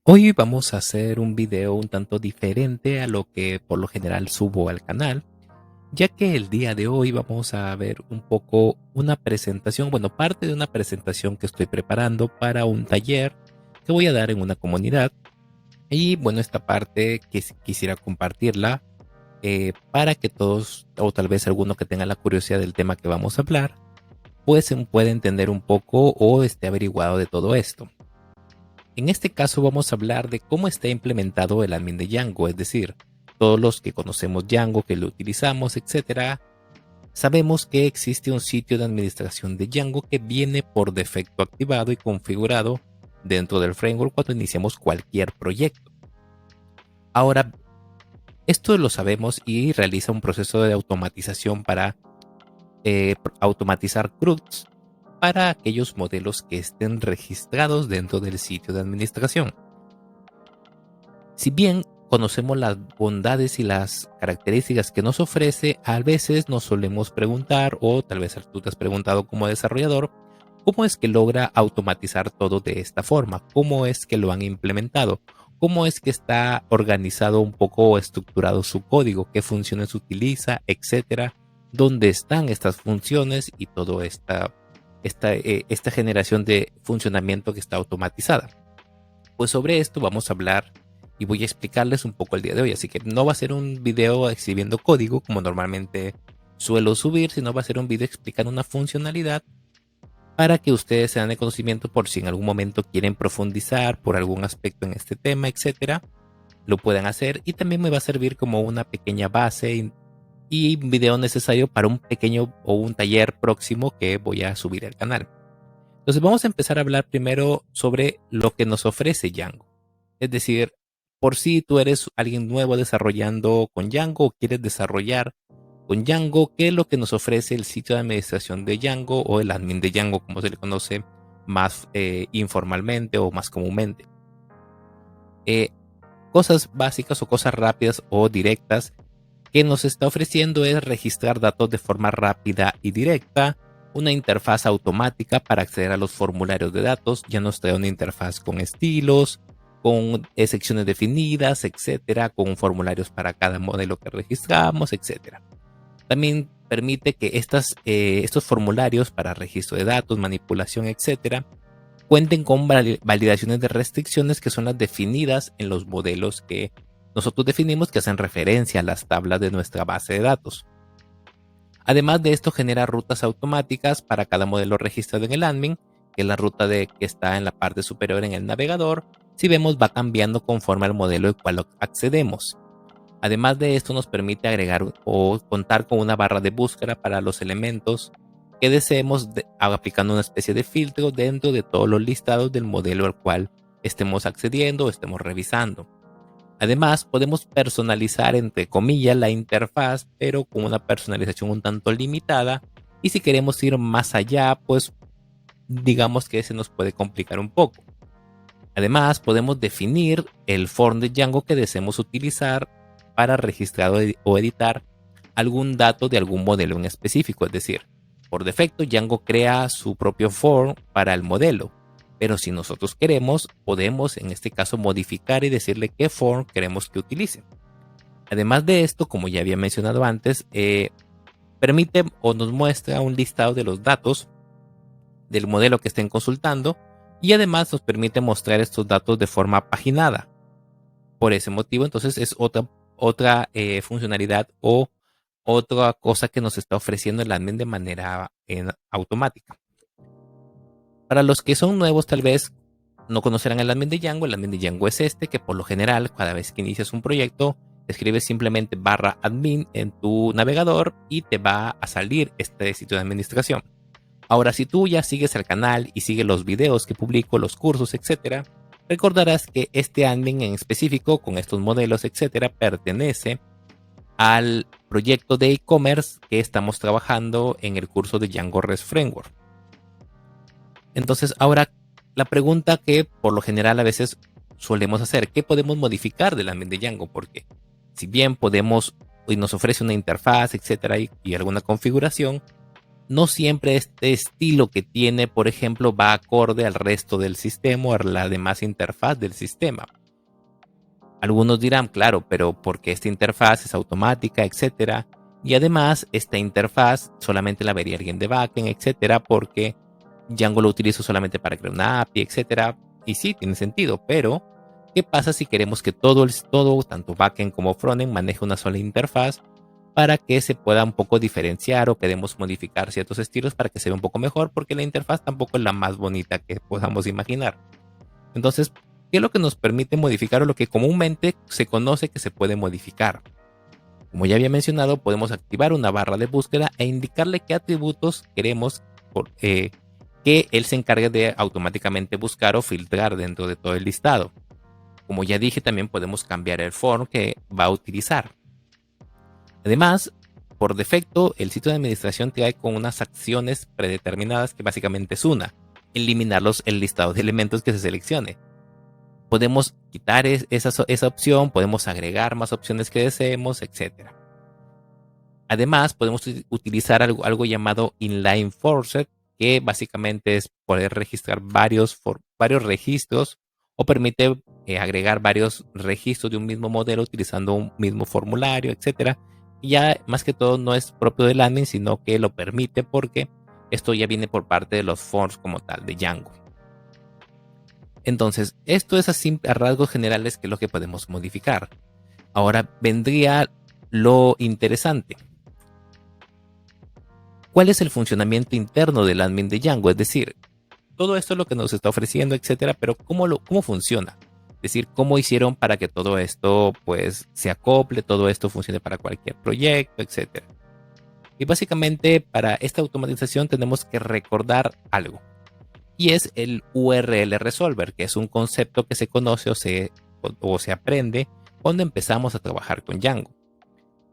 Hoy vamos a hacer un video un tanto diferente a lo que por lo general subo al canal, ya que el día de hoy vamos a ver un poco una presentación, bueno, parte de una presentación que estoy preparando para un taller que voy a dar en una comunidad. Y bueno, esta parte quisiera compartirla para que todos, o tal vez alguno que tenga la curiosidad del tema que vamos a hablar, pues pueda entender un poco o esté averiguado de todo esto. En este caso vamos a hablar de cómo está implementado el admin de Django, es decir, todos los que conocemos Django, que lo utilizamos, etcétera, sabemos que existe un sitio de administración de Django que viene por defecto activado y configurado dentro del framework cuando iniciamos cualquier proyecto. Ahora, esto lo sabemos y realiza un proceso de automatización para automatizar CRUDs para aquellos modelos que estén registrados dentro del sitio de administración. Si bien conocemos las bondades y las características que nos ofrece, a veces nos solemos preguntar, o tal vez tú te has preguntado como desarrollador, ¿cómo es que logra automatizar todo de esta forma? ¿Cómo es que lo han implementado? ¿Cómo es que está organizado un poco o estructurado su código? ¿Qué funciones utiliza? Etcétera. ¿Dónde están estas funciones y toda esta generación de funcionamiento que está automatizada? Pues sobre esto vamos a hablar y voy a explicarles un poco el día de hoy. Así que no va a ser un video exhibiendo código como normalmente suelo subir, sino va a ser un video explicando una funcionalidad para que ustedes se dan de conocimiento por si en algún momento quieren profundizar por algún aspecto en este tema, etcétera, lo puedan hacer. Y también me va a servir como una pequeña base y un video necesario para un pequeño o un taller próximo que voy a subir al canal. Entonces vamos a empezar a hablar primero sobre lo que nos ofrece Django. Es decir, por si tú eres alguien nuevo desarrollando con Django o quieres desarrollar con Django, ¿qué es lo que nos ofrece el sitio de administración de Django o el admin de Django, como se le conoce más informalmente o más comúnmente? Eh, Cosas básicas o cosas rápidas o directas que nos está ofreciendo es registrar datos de forma rápida y directa, una interfaz automática para acceder a los formularios de datos, ya nos trae una interfaz con estilos, con secciones definidas, etcétera, con formularios para cada modelo que registramos, etcétera. También permite que estos formularios para registro de datos, manipulación, etcétera, cuenten con validaciones de restricciones que son las definidas en los modelos que nosotros definimos que hacen referencia a las tablas de nuestra base de datos. Además de esto, genera rutas automáticas para cada modelo registrado en el admin, que es la ruta que está en la parte superior en el navegador. Si vemos, va cambiando conforme al modelo al cual accedemos. Además de esto, nos permite agregar o contar con una barra de búsqueda para los elementos que deseemos, aplicando una especie de filtro dentro de todos los listados del modelo al cual estemos accediendo o estemos revisando. Además, podemos personalizar, entre comillas, la interfaz, pero con una personalización un tanto limitada. Y si queremos ir más allá, pues digamos que se nos puede complicar un poco. Además, podemos definir el form de Django que deseemos utilizar para registrar o editar algún dato de algún modelo en específico. Es decir, por defecto Django crea su propio form para el modelo, pero si nosotros queremos, podemos en este caso modificar y decirle qué form queremos que utilice. Además de esto, como ya había mencionado antes, permite o nos muestra un listado de los datos del modelo que estén consultando y además nos permite mostrar estos datos de forma paginada. Por ese motivo, entonces es otra funcionalidad o otra cosa que nos está ofreciendo el admin de manera automática. Para los que son nuevos, tal vez no conocerán el admin de Django. El admin de Django es este, que por lo general, cada vez que inicias un proyecto, escribes simplemente /admin en tu navegador y te va a salir este sitio de administración. Ahora, si tú ya sigues el canal y sigues los videos que publico, los cursos, etcétera, recordarás que este admin en específico, con estos modelos, etcétera, pertenece al proyecto de e-commerce que estamos trabajando en el curso de Django REST Framework. Entonces, ahora la pregunta que por lo general a veces solemos hacer, ¿qué podemos modificar del admin de Django? Porque si bien podemos y nos ofrece una interfaz, etcétera, y alguna configuración, no siempre este estilo que tiene, por ejemplo, va acorde al resto del sistema o a la demás interfaz del sistema. Algunos dirán, claro, pero porque esta interfaz es automática, etcétera. Y además, esta interfaz solamente la vería alguien de backend, etcétera, porque Django lo utilizo solamente para crear una API, etcétera. Y sí, tiene sentido, pero ¿qué pasa si queremos que todo, tanto backend como frontend, maneje una sola interfaz para que se pueda un poco diferenciar o queremos modificar ciertos estilos para que se vea un poco mejor? Porque la interfaz tampoco es la más bonita que podamos imaginar. Entonces, ¿qué es lo que nos permite modificar o lo que comúnmente se conoce que se puede modificar? Como ya había mencionado, podemos activar una barra de búsqueda e indicarle qué atributos queremos que él se encargue de automáticamente buscar o filtrar dentro de todo el listado. Como ya dije, también podemos cambiar el form que va a utilizar. Además, por defecto, el sitio de administración trae con unas acciones predeterminadas que básicamente es una: eliminar el listado de elementos que se seleccione. Podemos quitar esa opción, podemos agregar más opciones que deseemos, etc. Además, podemos utilizar algo llamado inline forced, que básicamente es poder registrar varios registros o permite agregar varios registros de un mismo modelo utilizando un mismo formulario, etc. Y ya más que todo no es propio del admin, sino que lo permite porque esto ya viene por parte de los forms como tal de Django. Entonces, esto es así a rasgos generales que es lo que podemos modificar. Ahora vendría lo interesante. ¿Cuál es el funcionamiento interno del admin de Django? Es decir, todo esto es lo que nos está ofreciendo, etcétera, pero ¿cómo funciona? Es decir, ¿cómo hicieron para que todo esto pues se acople, todo esto funcione para cualquier proyecto, etcétera? Y básicamente para esta automatización tenemos que recordar algo. Y es el URL Resolver, que es un concepto que se conoce o se aprende cuando empezamos a trabajar con Django.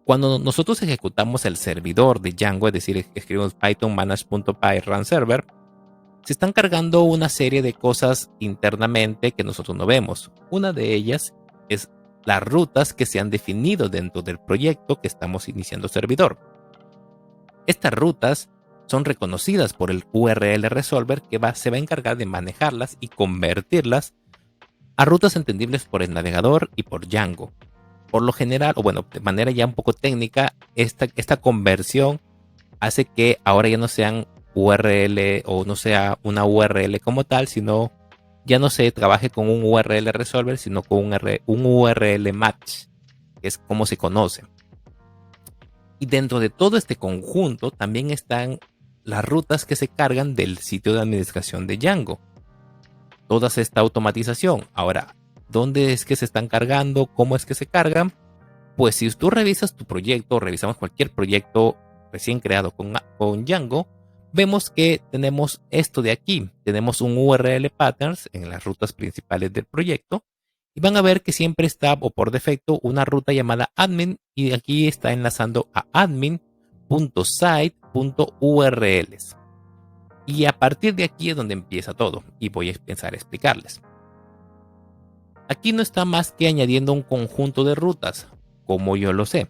Cuando nosotros ejecutamos el servidor de Django, es decir, escribimos python manage.py run server, se están cargando una serie de cosas internamente que nosotros no vemos. Una de ellas es las rutas que se han definido dentro del proyecto que estamos iniciando servidor. Estas rutas son reconocidas por el URL Resolver que se va a encargar de manejarlas y convertirlas a rutas entendibles por el navegador y por Django. Por lo general, o bueno, de manera ya un poco técnica, esta conversión hace que ahora ya no sean URL o no sea una URL como tal, sino ya no se trabaje con un URL Resolver, sino con un URL Match, que es como se conoce. Y dentro de todo este conjunto también están las rutas que se cargan del sitio de administración de Django. Toda esta automatización. Ahora, ¿dónde es que se están cargando? ¿Cómo es que se cargan? Pues si tú revisas tu proyecto, revisamos cualquier proyecto recién creado con Django, vemos que tenemos esto de aquí. Tenemos un URL patterns en las rutas principales del proyecto y van a ver que siempre está o por defecto una ruta llamada admin y aquí está enlazando a admin.site.urls. Y a partir de aquí es donde empieza todo y voy a empezar a explicarles. Aquí no está más que añadiendo un conjunto de rutas, como yo lo sé.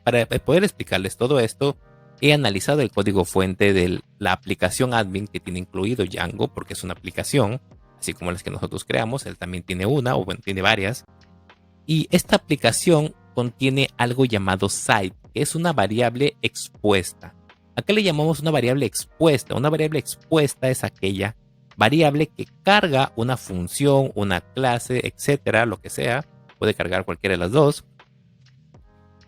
Para poder explicarles todo esto, he analizado el código fuente de la aplicación admin que tiene incluido Django, porque es una aplicación, así como las que nosotros creamos. Él también tiene una, o bueno, tiene varias. Y esta aplicación contiene algo llamado site, que es una variable expuesta. ¿A qué le llamamos una variable expuesta? Una variable expuesta es aquella variable que carga una función, una clase, etcétera, lo que sea. Puede cargar cualquiera de las dos.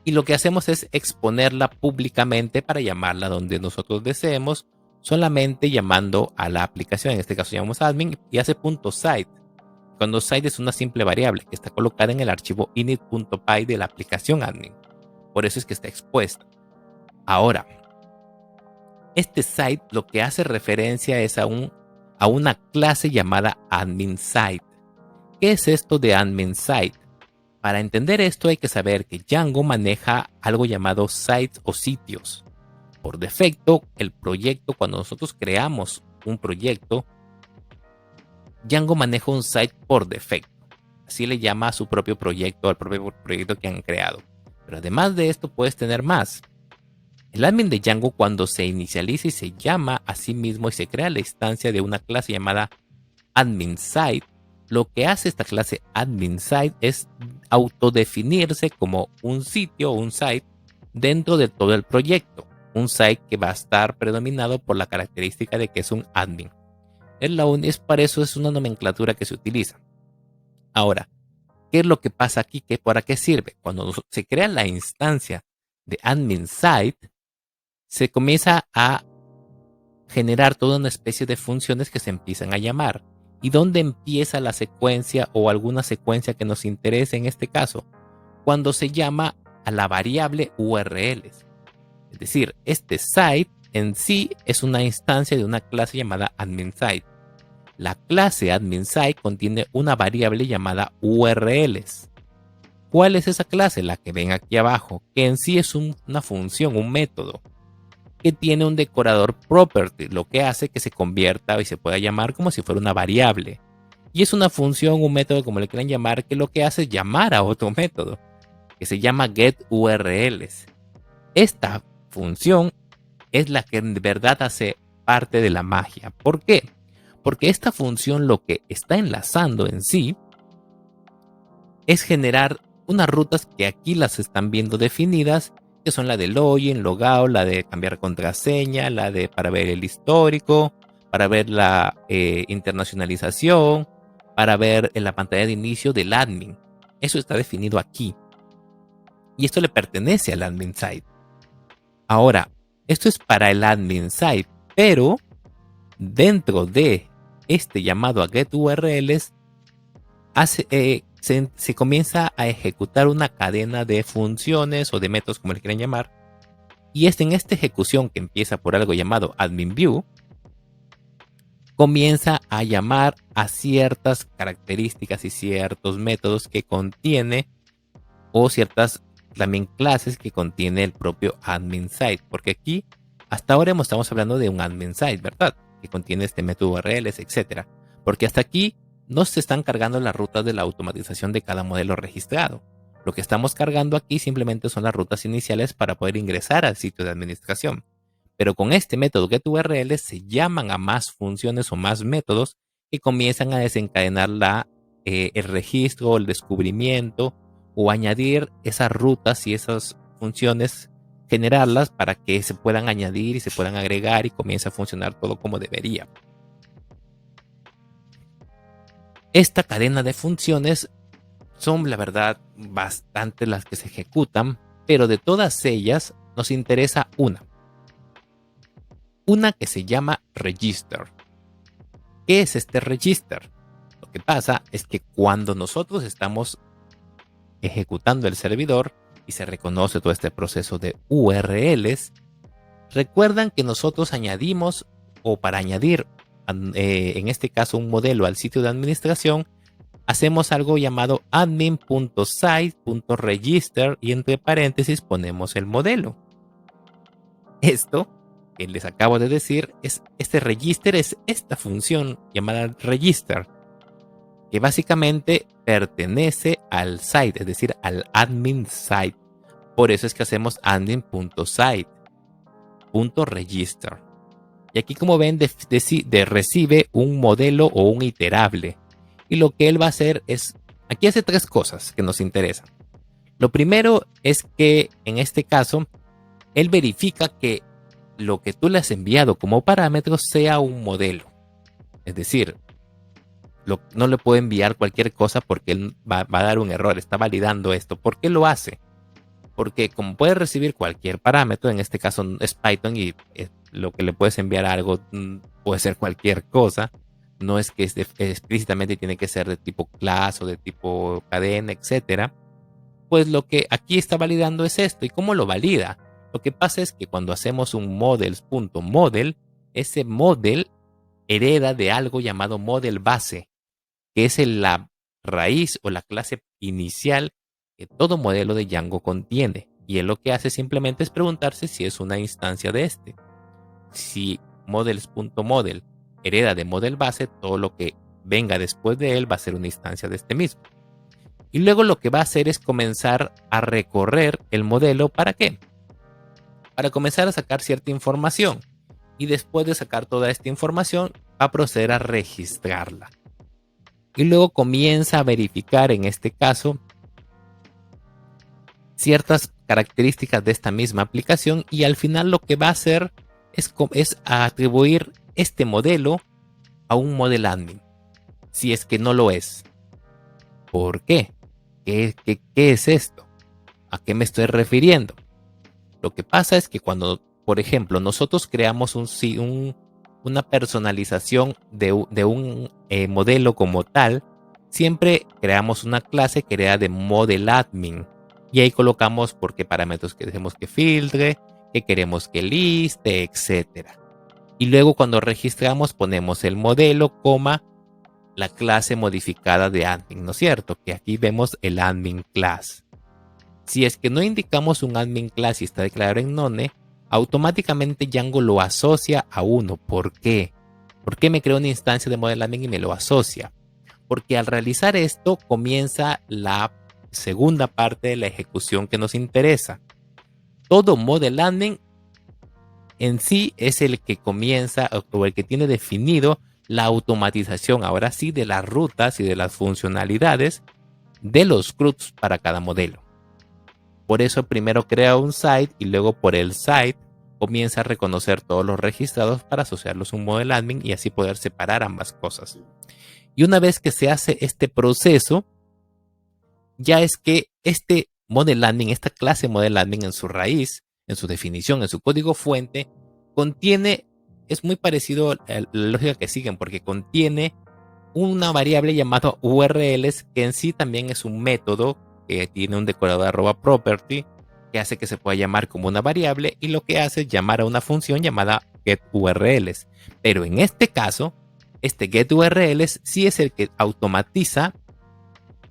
Y lo que hacemos es exponerla públicamente para llamarla donde nosotros deseemos, solamente llamando a la aplicación. En este caso llamamos admin y hace .site. Cuando site es una simple variable que está colocada en el archivo init.py de la aplicación admin. Por eso es que está expuesta. Ahora, este site lo que hace referencia es a una clase llamada admin site. ¿Qué es esto de admin site? Para entender esto hay que saber que Django maneja algo llamado sites o sitios. Por defecto, el proyecto, cuando nosotros creamos un proyecto, Django maneja un site por defecto. Así le llama a su propio proyecto, al propio proyecto que han creado. Pero además de esto puedes tener más. El admin de Django, cuando se inicializa y se llama a sí mismo y se crea la instancia de una clase llamada admin site, lo que hace esta clase admin site es autodefinirse como un sitio o un site dentro de todo el proyecto. Un site que va a estar predominado por la característica de que es un admin. Es para eso es una nomenclatura que se utiliza. Ahora, ¿qué es lo que pasa aquí? ¿Para qué sirve? Cuando se crea la instancia de admin site, se comienza a generar toda una especie de funciones que se empiezan a llamar. ¿Y dónde empieza la secuencia o alguna secuencia que nos interese en este caso? Cuando se llama a la variable URLs. Es decir, este site en sí es una instancia de una clase llamada admin site. La clase admin site contiene una variable llamada URLs. ¿Cuál es esa clase? La que ven aquí abajo, que en sí es una función, un método, que tiene un decorador property, lo que hace que se convierta y se pueda llamar como si fuera una variable. Y es una función, un método, como le quieran llamar, que lo que hace es llamar a otro método, que se llama getURLs. Esta función es la que en verdad hace parte de la magia. ¿Por qué? Porque esta función lo que está enlazando en sí es generar unas rutas que aquí las están viendo definidas, que son la de login, logout, la de cambiar contraseña, la de para ver el histórico, para ver la internacionalización, para ver en la pantalla de inicio del admin. Eso está definido aquí. Y esto le pertenece al admin site. Ahora, esto es para el admin site, pero dentro de este llamado a getURLs se comienza a ejecutar una cadena de funciones o de métodos, como le quieran llamar, y en esta ejecución, que empieza por algo llamado admin view, comienza a llamar a ciertas características y ciertos métodos que contiene, o ciertas también clases que contiene el propio admin site, porque aquí hasta ahora estamos hablando de un admin site, ¿verdad? Que contiene este método URLs, etcétera, porque hasta aquí no se están cargando las rutas de la automatización de cada modelo registrado. Lo que estamos cargando aquí simplemente son las rutas iniciales para poder ingresar al sitio de administración. Pero con este método getURL se llaman a más funciones o más métodos que comienzan a desencadenar el registro, el descubrimiento o añadir esas rutas y esas funciones, generarlas para que se puedan añadir y se puedan agregar y comience a funcionar todo como debería. Esta cadena de funciones son, la verdad, bastante las que se ejecutan, pero de todas ellas nos interesa una que se llama register. ¿Qué es este register? Lo que pasa es que cuando nosotros estamos ejecutando el servidor y se reconoce todo este proceso de URLs, recuerdan que nosotros añadimos, o para añadir en este caso un modelo al sitio de administración, hacemos algo llamado admin.site.register y entre paréntesis ponemos el modelo. Esto que les acabo de decir este register, es esta función llamada register, que básicamente pertenece al site, es decir, al admin site. Por eso es que hacemos admin.site.register. Y aquí, como ven, recibe un modelo o un iterable. Y lo que él va a hacer es, aquí hace tres cosas que nos interesan. Lo primero es que en este caso, él verifica que lo que tú le has enviado como parámetro sea un modelo. Es decir, no le puede enviar cualquier cosa porque él va a dar un error, está validando esto. ¿Por qué lo hace? Porque como puede recibir cualquier parámetro, en este caso es Python y lo que le puedes enviar a algo puede ser cualquier cosa. No es que explícitamente tiene que ser de tipo class o de tipo cadena, etcétera. Pues lo que aquí está validando es esto. ¿Y cómo lo valida? Lo que pasa es que cuando hacemos un models.model, ese model hereda de algo llamado model base, que es la raíz o la clase inicial que todo modelo de Django contiene. Y él lo que hace simplemente es preguntarse si es una instancia de este. Si models.model hereda de model base, todo lo que venga después de él va a ser una instancia de este mismo. Y luego lo que va a hacer es comenzar a recorrer el modelo. ¿Para qué? para comenzar a sacar cierta información. Y después de sacar toda esta información, va a proceder a registrarla. Y luego comienza a verificar, en este caso, ciertas características de esta misma aplicación, y al final lo que va a hacer es atribuir este modelo a un model admin, si es que no lo es. ¿Por qué? ¿Qué es esto? ¿A qué me estoy refiriendo? Lo que pasa es que cuando, por ejemplo, nosotros creamos una personalización de un modelo como tal, siempre creamos una clase que era de model admin. Y ahí colocamos por qué parámetros queremos que filtre, qué queremos que liste, etc. Y luego cuando registramos ponemos el modelo, la clase modificada de admin, ¿no es cierto? Que aquí vemos el admin class. Si es que no indicamos un admin class y está declarado en none, automáticamente Django lo asocia a uno. ¿Por qué? ¿Por qué me crea una instancia de model admin y me lo asocia? Porque al realizar esto comienza la segunda parte de la ejecución que nos interesa. Todo model admin en sí es el que comienza o el que tiene definido la automatización, ahora sí, de las rutas y de las funcionalidades de los CRUDs para cada modelo. Por eso primero crea un site y luego por el site comienza a reconocer todos los registrados para asociarlos a un model admin y así poder separar ambas cosas. Y una vez que se hace este proceso, ya es que este model admin, esta clase model admin en su raíz, en su definición, en su código fuente, es muy parecido a la lógica que siguen, porque contiene una variable llamada URLs, que en sí también es un método que tiene un decorador @property, que hace que se pueda llamar como una variable, y lo que hace es llamar a una función llamada getURLs. Pero en este caso, este getURLs sí es el que automatiza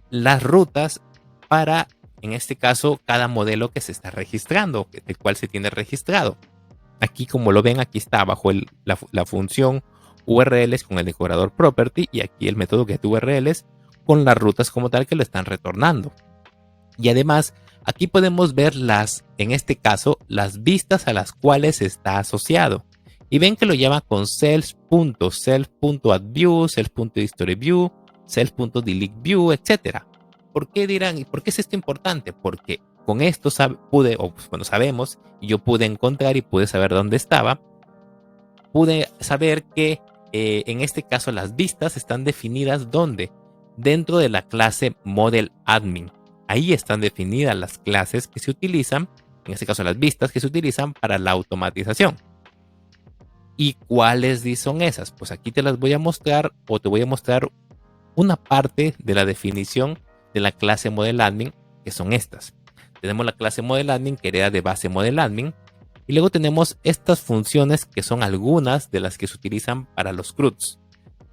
las rutas para, en este caso, cada modelo que se está registrando, el cual se tiene registrado. Aquí, como lo ven, aquí está abajo la función URLs con el decorador property, y aquí el método getURLs con las rutas como tal que lo están retornando. Y además, aquí podemos ver en este caso, las vistas a las cuales está asociado. Y ven que lo llama con self.self.addView, self.historyView, self.deleteView, etc. ¿Por qué dirán? ¿Y por qué es esto importante? Porque con esto sabemos, y yo pude encontrar y pude saber dónde estaba. Pude saber que en este caso las vistas están definidas ¿dónde? Dentro de la clase model admin. Ahí están definidas las clases que se utilizan, en este caso las vistas que se utilizan para la automatización. ¿Y cuáles son esas? Pues aquí te las voy a mostrar, o te voy a mostrar una parte de la definición de la clase model admin, que son estas. Tenemos la clase model admin que hereda de base model admin, y luego tenemos estas funciones que son algunas de las que se utilizan para los CRUDs,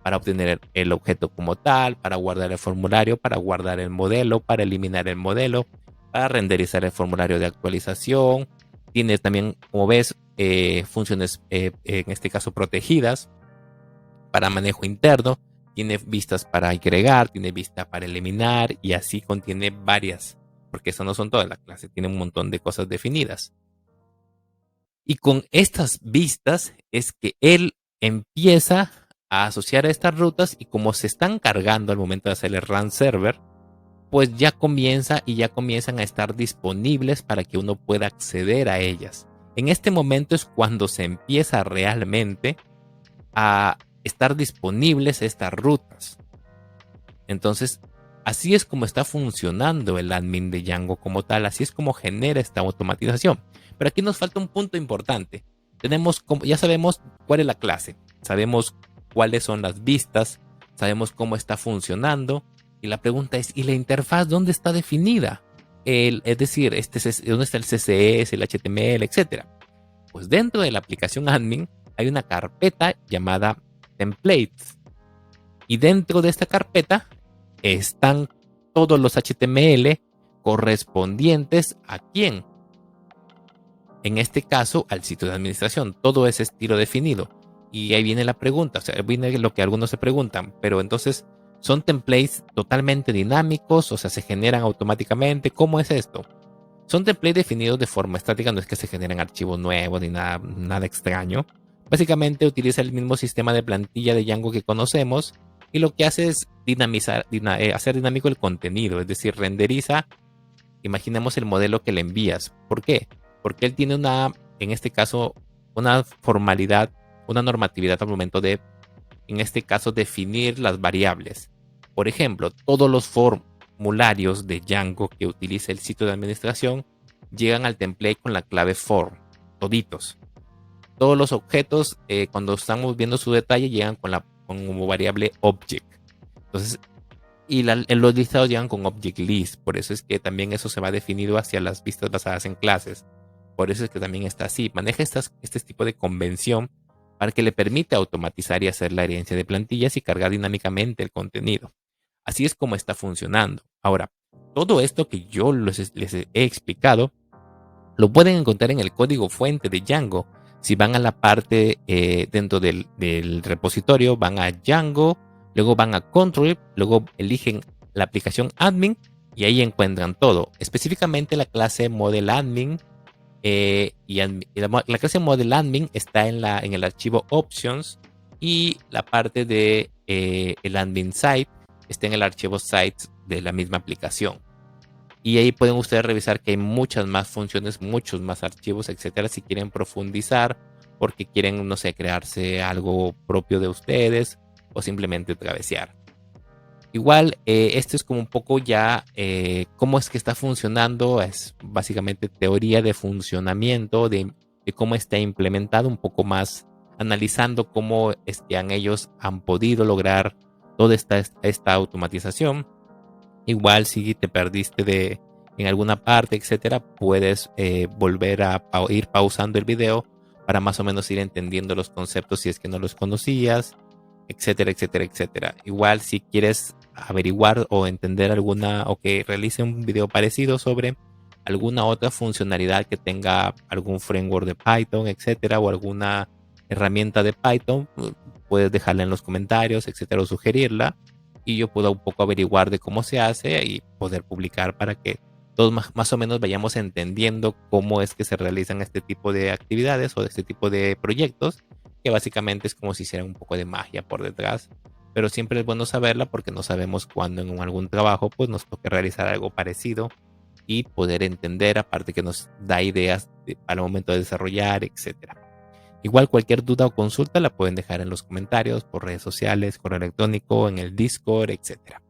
para obtener el objeto como tal, para guardar el formulario, para guardar el modelo, para eliminar el modelo, para renderizar el formulario de actualización. Tiene también, como ves, funciones en este caso protegidas para manejo interno. Tiene vistas para agregar, tiene vista para eliminar, y así contiene varias, porque estas no son todas las clases, tiene un montón de cosas definidas. Y con estas vistas es que él empieza a asociar a estas rutas, y como se están cargando al momento de hacer el run server, pues ya comienzan a estar disponibles para que uno pueda acceder a ellas. En este momento es cuando se empieza realmente a estar disponibles estas rutas. Entonces, así es como está funcionando el admin de Django como tal, así es como genera esta automatización. Pero aquí nos falta un punto importante. Ya sabemos cuál es la clase, sabemos cuáles son las vistas, sabemos cómo está funcionando, y la pregunta es, ¿y la interfaz dónde está definida? Es decir, ¿dónde está el CSS, el HTML, etcétera? Pues dentro de la aplicación admin hay una carpeta llamada templates, y dentro de esta carpeta están todos los HTML correspondientes ¿a quién? En este caso, al sitio de administración. Todo ese estilo definido. Y ahí viene la pregunta, o sea, viene lo que algunos se preguntan, pero entonces, ¿son templates totalmente dinámicos? O sea, ¿se generan automáticamente? ¿Cómo es esto? Son templates definidos de forma estática, no es que se generen archivos nuevos ni nada extraño. Básicamente utiliza el mismo sistema de plantilla de Django que conocemos y lo que hace es hacer dinámico el contenido, es decir, renderiza. Imaginemos el modelo que le envías. ¿Por qué? Porque él tiene en este caso, una formalidad, una normatividad al momento de, en este caso, definir las variables. Por ejemplo, todos los formularios de Django que utiliza el sitio de administración llegan al template con la clave form, toditos. Todos los objetos, cuando estamos viendo su detalle, llegan como variable object. Entonces, los listados llegan con object list. Por eso es que también eso se va definido hacia las vistas basadas en clases. Por eso es que también está así. Maneja este tipo de convención para que le permita automatizar y hacer la herencia de plantillas y cargar dinámicamente el contenido. Así es como está funcionando. Ahora, todo esto que yo les he explicado lo pueden encontrar en el código fuente de Django. Si van a la parte dentro del repositorio, van a Django, luego van a Control, luego eligen la aplicación admin y ahí encuentran todo. Específicamente la clase model admin la clase model admin está en el archivo options y la parte de el admin site está en el archivo sites de la misma aplicación. Y ahí pueden ustedes revisar que hay muchas más funciones, muchos más archivos, etcétera, si quieren profundizar, porque quieren, no sé, crearse algo propio de ustedes o simplemente travesear. Igual, esto es como un poco ya cómo es que está funcionando, es básicamente teoría de funcionamiento, de cómo está implementado, un poco más analizando cómo es que ellos han podido lograr toda esta automatización. Igual si te perdiste en alguna parte, etcétera, puedes volver a ir pausando el video para más o menos ir entendiendo los conceptos si es que no los conocías, etcétera, etcétera, etcétera. Igual si quieres averiguar o entender o que realice un video parecido sobre alguna otra funcionalidad que tenga algún framework de Python, etcétera, o alguna herramienta de Python, puedes dejarla en los comentarios, etcétera, o sugerirla y yo puedo un poco averiguar de cómo se hace y poder publicar para que todos más o menos vayamos entendiendo cómo es que se realizan este tipo de actividades o de este tipo de proyectos, que básicamente es como si hiciera un poco de magia por detrás, pero siempre es bueno saberla porque no sabemos cuándo en algún trabajo pues nos toque realizar algo parecido y poder entender, aparte que nos da ideas para el momento de desarrollar, etcétera. Igual cualquier duda o consulta la pueden dejar en los comentarios, por redes sociales, correo electrónico, en el Discord, etcétera.